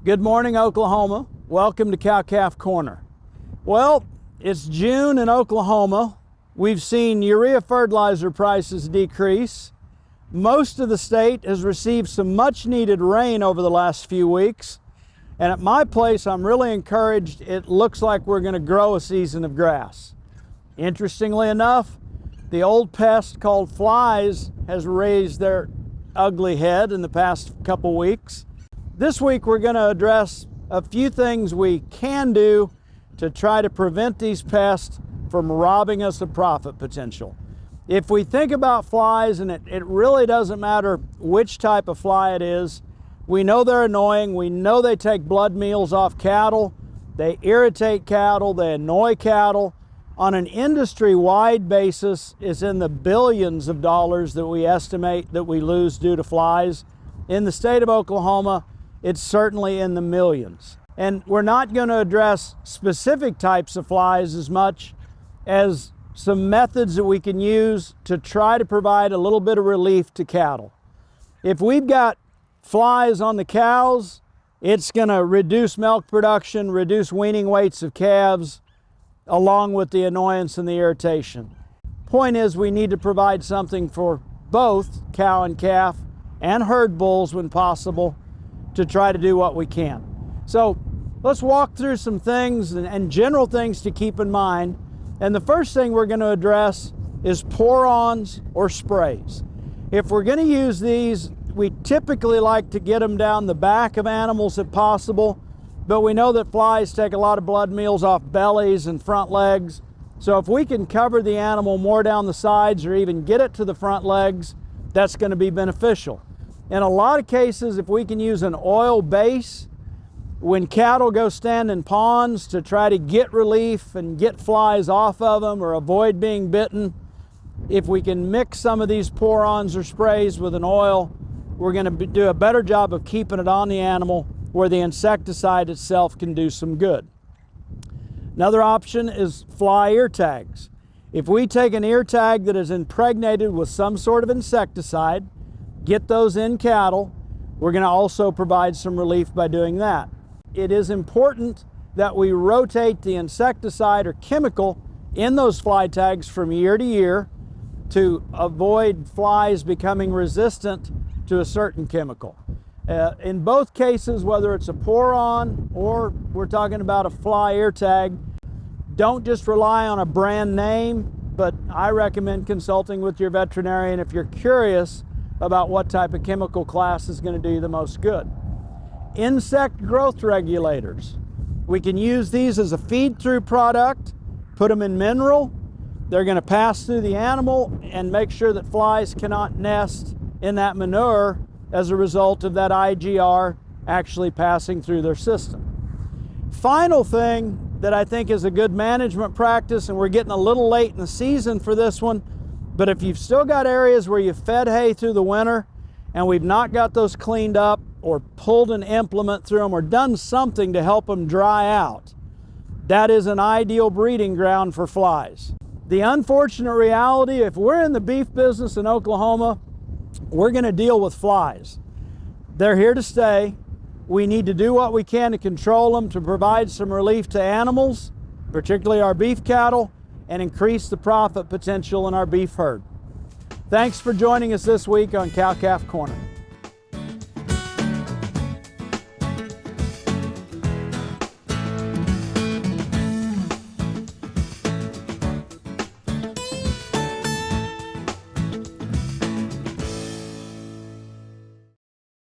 Good morning, Oklahoma. Welcome to Cow-Calf Corner. Well, it's June in Oklahoma. We've seen urea fertilizer prices decrease. Most of the state has received some much needed rain over the last few weeks. And at my place, I'm really encouraged. It looks like we're going to grow a season of grass. Interestingly enough, the old pest called flies has raised their ugly head in the past couple weeks. This week we're going to address a few things we can do to try to prevent these pests from robbing us of profit potential. If we think about flies, and it really doesn't matter which type of fly it is, we know they're annoying, we know they take blood meals off cattle, they irritate cattle, they annoy cattle. On an industry-wide basis, it's in the billions of dollars that we estimate that we lose due to flies. In the state of Oklahoma, it's certainly in the millions. And we're not going to address specific types of flies as much as some methods that we can use to try to provide a little bit of relief to cattle. If we've got flies on the cows, it's going to reduce milk production, reduce weaning weights of calves, along with the annoyance and the irritation. Point is, we need to provide something for both cow and calf and herd bulls when possible to try to do what we can. So let's walk through some things and general things to keep in mind. And the first thing we're going to address is porons or sprays. If we're going to use these, we typically like to get them down the back of animals if possible, but we know that flies take a lot of blood meals off bellies and front legs. So if we can cover the animal more down the sides or even get it to the front legs, that's going to be beneficial. In a lot of cases, if we can use an oil base, when cattle go stand in ponds to try to get relief and get flies off of them or avoid being bitten, if we can mix some of these porons or sprays with an oil, we're going to do a better job of keeping it on the animal where the insecticide itself can do some good. Another option is fly ear tags. If we take an ear tag that is impregnated with some sort of insecticide, get those in cattle, we're going to also provide some relief by doing that. It is important that we rotate the insecticide or chemical in those fly tags from year to year to avoid flies becoming resistant to a certain chemical. In both cases, whether it's a poron or we're talking about a fly ear tag, don't just rely on a brand name, but I recommend consulting with your veterinarian if you're curious about what type of chemical class is going to do you the most good. Insect growth regulators. We can use these as a feed-through product, put them in mineral. They're going to pass through the animal and make sure that flies cannot nest in that manure as a result of that IGR actually passing through their system. Final thing that I think is a good management practice, and we're getting a little late in the season for this one, but if you've still got areas where you've fed hay through the winter and we've not got those cleaned up or pulled an implement through them or done something to help them dry out, that is an ideal breeding ground for flies. The unfortunate reality, if we're in the beef business in Oklahoma, we're going to deal with flies. They're here to stay. We need to do what we can to control them, to provide some relief to animals, particularly our beef cattle, and increase the profit potential in our beef herd. Thanks for joining us this week on Cow-Calf Corner.